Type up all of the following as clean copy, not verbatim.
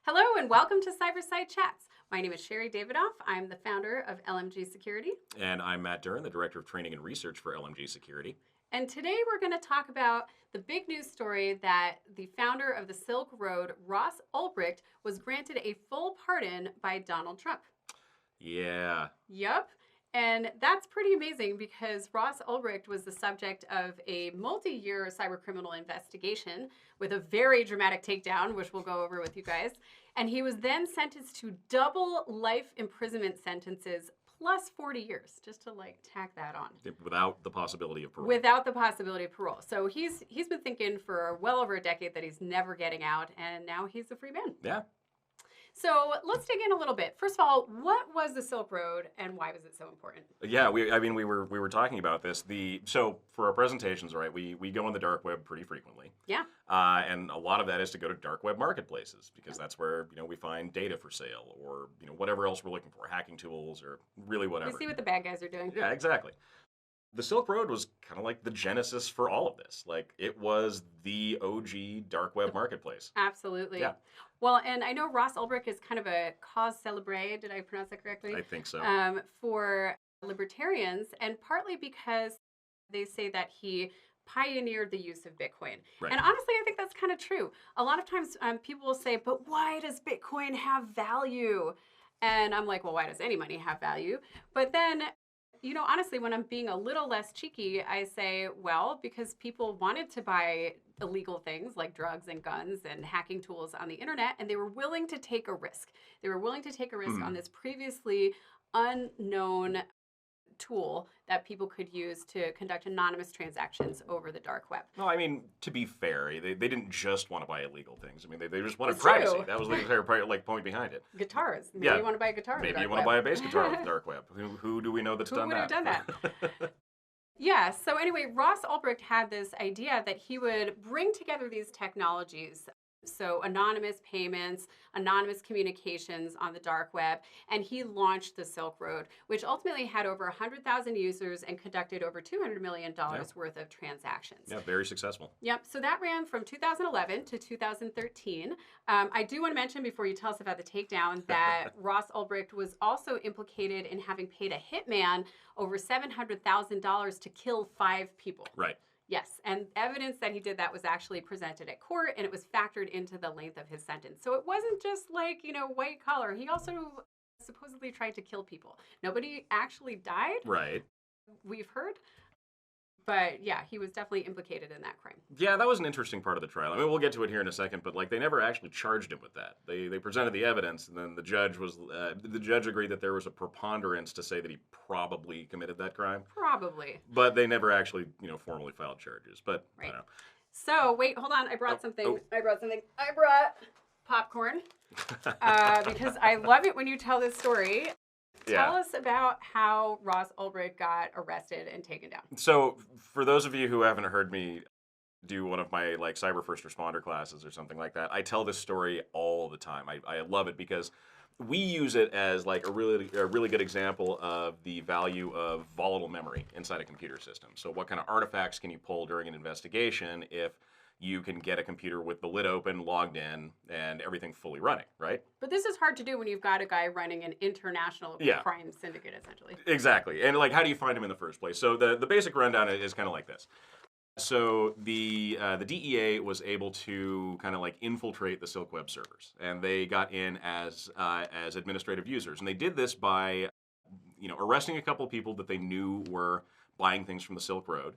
Hello and welcome to Cyberside Chats. My name is Sherry Davidoff. I'm the founder of LMG Security. And I'm Matt Duran, the Director of Training and Research for LMG Security. And today we're going to talk about the big news story that the founder of the Silk Road, Ross Ulbricht, was granted a full pardon by Donald Trump. Yeah. Yep. And that's pretty amazing because Ross Ulbricht was the subject of a multi-year cybercriminal investigation with a very dramatic takedown, which we'll go over with you guys. And he was then sentenced to double life imprisonment sentences plus 40 years, just to tack that on. Without the possibility of parole. Without the possibility of parole. So he's been thinking for well over a decade that he's never getting out, and now he's a free man. Yeah. So let's dig in a little bit. First of all, what was the Silk Road and why was it so important? Yeah, we were talking about this. So for our presentations, right, we go on the dark web pretty frequently. Yeah. And a lot of that is to go to dark web marketplaces because that's where, we find data for sale or, whatever else we're looking for, hacking tools or really whatever. We see what the bad guys are doing. Yeah, exactly. The Silk Road was kind of like the genesis for all of this. Like, it was the OG dark web marketplace. Absolutely. Yeah. Well, and I know Ross Ulbricht is kind of a cause célèbre, did I pronounce that correctly? I think so. For libertarians, and partly because they say that he pioneered the use of Bitcoin. Right. And honestly, I think that's kind of true. A lot of times people will say, but why does Bitcoin have value? And I'm like, well, why does any money have value? But then honestly, when I'm being a little less cheeky, I say, well, because people wanted to buy illegal things like drugs and guns and hacking tools on the internet, and they were willing to take a risk. They were willing to take a risk on this previously unknown tool that people could use to conduct anonymous transactions over the dark web. No, I mean, to be fair, they didn't just want to buy illegal things. I mean, they just wanted It's privacy. true. That was the entire point behind it. Guitars. Maybe Yeah. you want to buy a guitar on the Maybe dark you want to web. buy a bass guitar on the dark web. Who do we know that's Who done would have that? done that? Yeah, so anyway, Ross Ulbricht had this idea that he would bring together these technologies, so anonymous payments, anonymous communications on the dark web, and he launched the Silk Road, which ultimately had over 100,000 users and conducted over $200 million worth of transactions. Yeah, very successful. Yep, so that ran from 2011 to 2013. I do want to mention before you tell us about the takedown that Ross Ulbricht was also implicated in having paid a hitman over $700,000 to kill 5 people. Right. Yes, and evidence that he did that was actually presented at court, and it was factored into the length of his sentence. So it wasn't just like, white collar. He also supposedly tried to kill people. Nobody actually died. Right. We've heard. But yeah, he was definitely implicated in that crime. Yeah, that was an interesting part of the trial. I mean, we'll get to it here in a second, but they never actually charged him with that. They presented the evidence, and then the judge agreed that there was a preponderance to say that he probably committed that crime. Probably. But they never actually, formally filed charges. But right. I don't know. So wait, hold on. I brought something. I brought popcorn because I love it when you tell this story. Tell us about how Ross Ulbricht got arrested and taken down. So, for those of you who haven't heard me do one of my cyber first responder classes or something like that, I tell this story all the time. I love it because we use it as a really good example of the value of volatile memory inside a computer system. So, what kind of artifacts can you pull during an investigation if you can get a computer with the lid open, logged in, and everything fully running, right? But this is hard to do when you've got a guy running an international crime syndicate, essentially. Exactly. And how do you find him in the first place? So the basic rundown is kind of like this. So the DEA was able to kind of infiltrate the Silk Web servers, and they got in as administrative users, and they did this by arresting a couple of people that they knew were buying things from the Silk Road,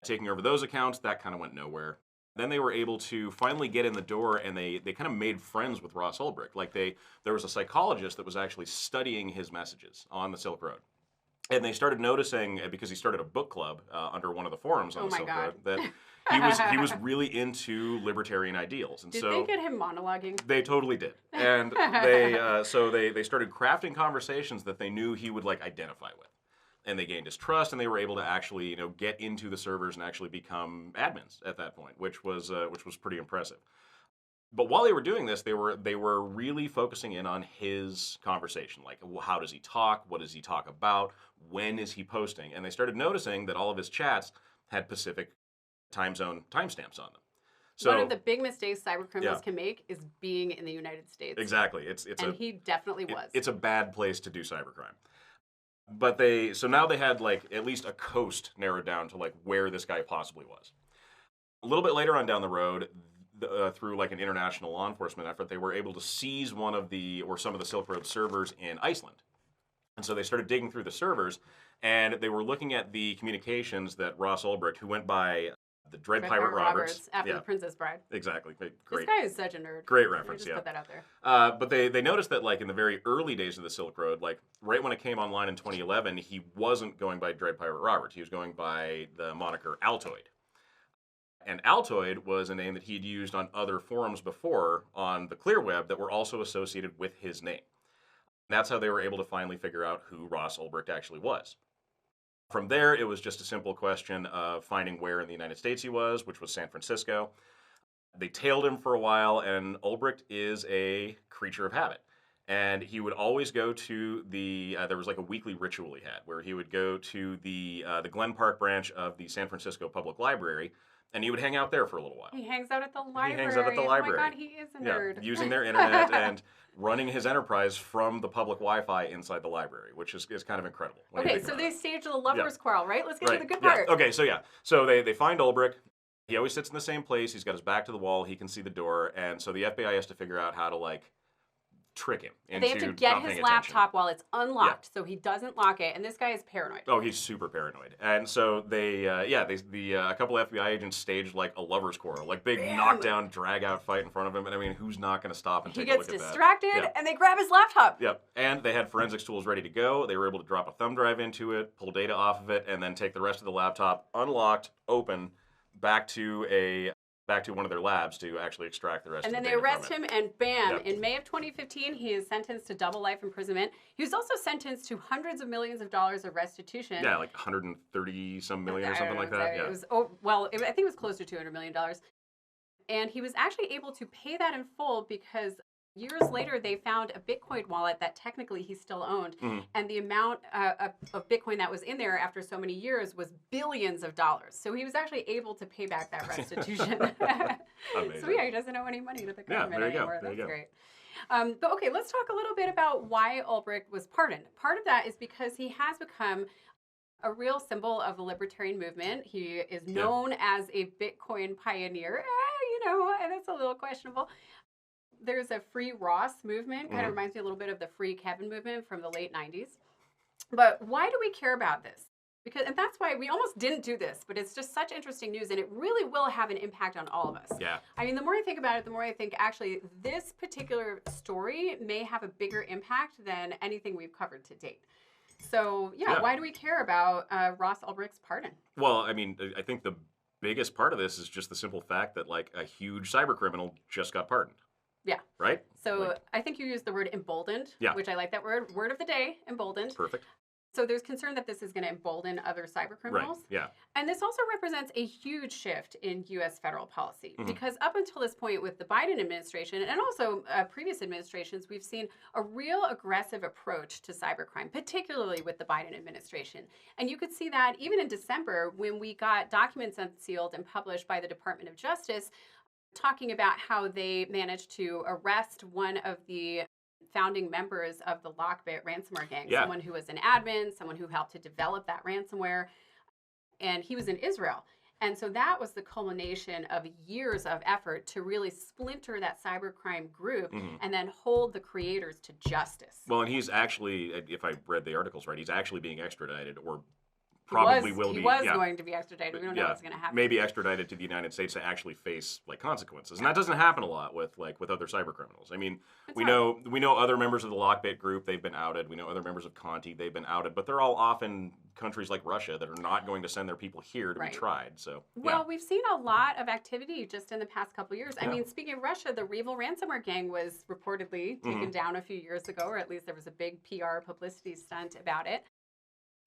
taking over those accounts. That kind of went nowhere. Then they were able to finally get in the door, and they kind of made friends with Ross Ulbricht. There was a psychologist that was actually studying his messages on the Silk Road. And they started noticing, because he started a book club under one of the forums on the Silk Road, that he was really into libertarian ideals. And did they get him monologuing? They totally did. And they started crafting conversations that they knew he would identify with. And they gained his trust, and they were able to actually, get into the servers and actually become admins at that point, which was pretty impressive. But while they were doing this, they were really focusing in on his conversation, how does he talk, what does he talk about, when is he posting, and they started noticing that all of his chats had Pacific time zone timestamps on them. So one of the big mistakes cybercriminals Yeah. can make is being in the United States. exactly, And he definitely was. it's a bad place to do cybercrime. But so now they had like at least a coast narrowed down to like where this guy possibly was. A little bit later on down the road, through like an international law enforcement effort, they were able to seize some of the Silk Road servers in Iceland. And so they started digging through the servers, and they were looking at the communications that Ross Ulbricht, who went by the Dread Pirate Roberts, after the Princess Bride. exactly, This great, guy is such a nerd. great Let me reference, just yeah. put that out there. But they noticed that like in the very early days of the Silk Road, like right when it came online in 2011, he wasn't going by Dread Pirate Roberts. He was going by the moniker Altoid. And Altoid was a name that he'd used on other forums before on the clear web that were also associated with his name. That's how they were able to finally figure out who Ross Ulbricht actually was. From there, it was just a simple question of finding where in the United States he was, which was San Francisco. They tailed him for a while, and Ulbricht is a creature of habit. And he would always go to there was like a weekly ritual he had, where he would go to the Glen Park branch of the San Francisco Public Library, and he would hang out there for a little while. He hangs out at the library. He hangs out at the library. Oh my God, he is a nerd. Using their internet and running his enterprise from the public Wi-Fi inside the library, which is kind of incredible. Okay, so they staged a lover's quarrel, right? Let's get to the good Yeah. part. Okay, so they find Ulbricht. He always sits in the same place. He's got his back to the wall. He can see the door, and so the FBI has to figure out how to like trick him into They have to get not his paying laptop while it's unlocked, so he doesn't lock it. And this guy is paranoid. Oh, he's super paranoid. And so a couple of FBI agents staged like a lover's quarrel, like big knockdown, drag out fight in front of him. And I mean, who's not going to stop and take a look at that? He gets distracted, and they grab his laptop. Yep. And they had forensics tools ready to go. They were able to drop a thumb drive into it, pull data off of it, and then take the rest of the laptop unlocked, open, back to one of their labs to actually extract the rest of the data. And then they arrest from it. him, and bam, in May of 2015, he is sentenced to double life imprisonment. He was also sentenced to hundreds of millions of dollars of restitution. Yeah, like 130 some million or something like that. Yeah. It was, I think it was close to $200 million. And he was actually able to pay that in full because years later, they found a Bitcoin wallet that technically he still owned. Mm-hmm. And the amount of Bitcoin that was in there after so many years was billions of dollars. So he was actually able to pay back that restitution. Amazing. So yeah, he doesn't owe any money to the government anymore. There you go. Great. But okay, let's talk a little bit about why Ulbricht was pardoned. Part of that is because he has become a real symbol of the libertarian movement. He is known as a Bitcoin pioneer. And that's a little questionable. There's a Free Ross movement, kind of reminds me a little bit of the Free Kevin movement from the late 90s. But why do we care about this? And that's why we almost didn't do this, but it's just such interesting news, and it really will have an impact on all of us. Yeah. I mean, the more I think about it, the more I think actually this particular story may have a bigger impact than anything we've covered to date. So, why do we care about Ross Ulbricht's pardon? Well, I mean, I think the biggest part of this is just the simple fact that like a huge cybercriminal just got pardoned. Yeah. Right? So I think you used the word emboldened, which I like that word. Word of the day, emboldened. Perfect. So there's concern that this is going to embolden other cybercriminals. Right. Yeah. And this also represents a huge shift in U.S. federal policy because up until this point with the Biden administration and also previous administrations, we've seen a real aggressive approach to cybercrime, particularly with the Biden administration. And you could see that even in December when we got documents unsealed and published by the Department of Justice talking about how they managed to arrest one of the founding members of the Lockbit ransomware gang, someone who was an admin, someone who helped to develop that ransomware, and he was in Israel. And so that was the culmination of years of effort to really splinter that cybercrime group and then hold the creators to justice. Well, and he's actually, if I read the articles right, he's actually being extradited or probably will be. He was going to be extradited. We don't know what's going to happen. Maybe extradited to the United States to actually face like consequences, and that doesn't happen a lot with other cyber criminals. I mean, we know other members of the Lockbit group, they've been outed. We know other members of Conti, they've been outed, but they're all often countries like Russia that are not going to send their people here to be tried. So we've seen a lot of activity just in the past couple of years. I mean, speaking of Russia, the REvil ransomware gang was reportedly taken down a few years ago, or at least there was a big PR publicity stunt about it.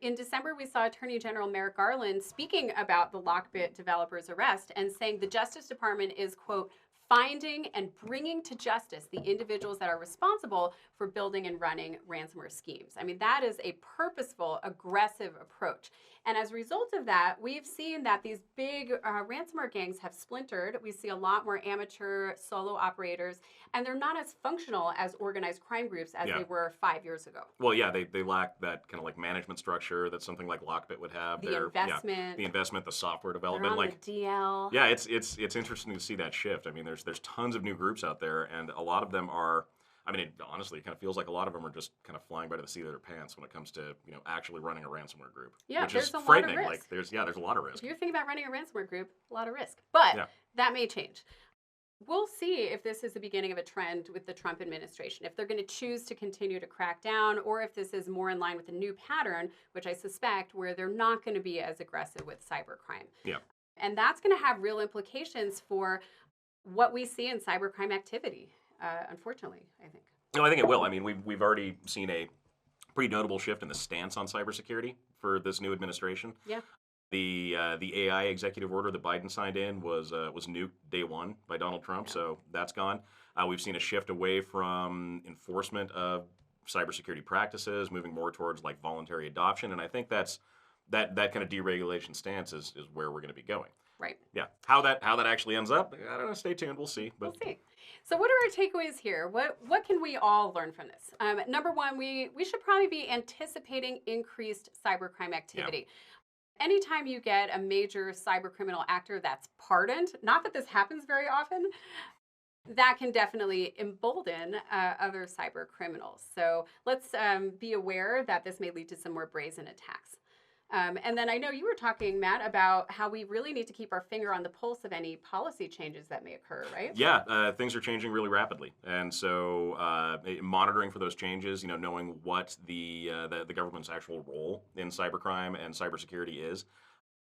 In December, we saw Attorney General Merrick Garland speaking about the Lockbit developers' arrest and saying the Justice Department is, quote, finding and bringing to justice the individuals that are responsible for building and running ransomware schemes. I mean, that is a purposeful, aggressive approach. And as a result of that, we've seen that these big ransomware gangs have splintered. We see a lot more amateur solo operators, and they're not as functional as organized crime groups as they were 5 years ago. Well, yeah, they lack that kind of like management structure that something like Lockbit would have. The investment. The investment, the software They're development. on Like the DL. yeah, it's interesting to see that shift. I mean, there's tons of new groups out there, and a lot of them are. I mean, honestly, it kind of feels like a lot of them are just kind of flying by the seat of their pants when it comes to actually running a ransomware group. Yeah, which there's is a lot of frightening. risk. Like there's a lot of risk. If you're thinking about running a ransomware group, a lot of risk. But that may change. We'll see if this is the beginning of a trend with the Trump administration, if they're going to choose to continue to crack down, or if this is more in line with a new pattern, which I suspect, where they're not going to be as aggressive with cybercrime. Yeah. And that's going to have real implications for what we see in cybercrime activity, unfortunately, I think. No, I think it will. I mean, we've already seen a pretty notable shift in the stance on cybersecurity for this new administration. Yeah. The AI executive order that Biden signed in was nuked day one by Donald Trump, so that's gone. We've seen a shift away from enforcement of cybersecurity practices, moving more towards like voluntary adoption, and I think that kind of deregulation stance is where we're going to be going. Right. Yeah. How that actually ends up, I don't know. Stay tuned. We'll see. We'll see. So what are our takeaways here? What can we all learn from this? Number one, we should probably be anticipating increased cybercrime activity. Yeah. Anytime you get a major cybercriminal actor that's pardoned, not that this happens very often, that can definitely embolden other cyber criminals. So let's be aware that this may lead to some more brazen attacks. And then I know you were talking, Matt, about how we really need to keep our finger on the pulse of any policy changes that may occur, right? Yeah, things are changing really rapidly, and so monitoring for those changes, knowing what the government's actual role in cybercrime and cybersecurity is,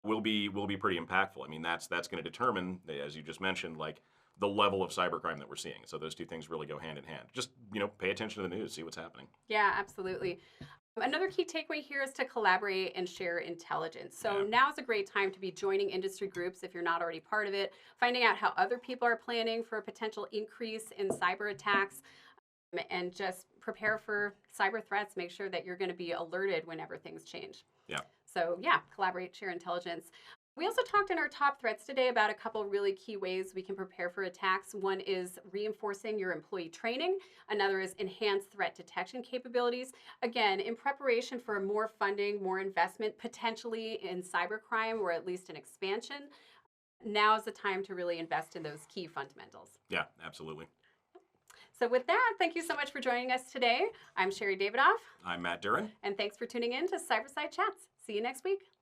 will be pretty impactful. I mean, that's going to determine, as you just mentioned, like the level of cybercrime that we're seeing. So those two things really go hand in hand. Just pay attention to the news, see what's happening. Yeah, absolutely. Another key takeaway here is to collaborate and share intelligence. So now's a great time to be joining industry groups if you're not already part of it, finding out how other people are planning for a potential increase in cyber attacks, and just prepare for cyber threats. Make sure that you're going to be alerted whenever things change. Yeah. So collaborate, share intelligence. We also talked in our top threats today about a couple really key ways we can prepare for attacks. One is reinforcing your employee training. Another is enhanced threat detection capabilities. Again, in preparation for more funding, more investment, potentially in cybercrime, or at least an expansion, now is the time to really invest in those key fundamentals. Yeah, absolutely. So with that, thank you so much for joining us today. I'm Sherry Davidoff. I'm Matt Duran. And thanks for tuning in to Cyberside Chats. See you next week.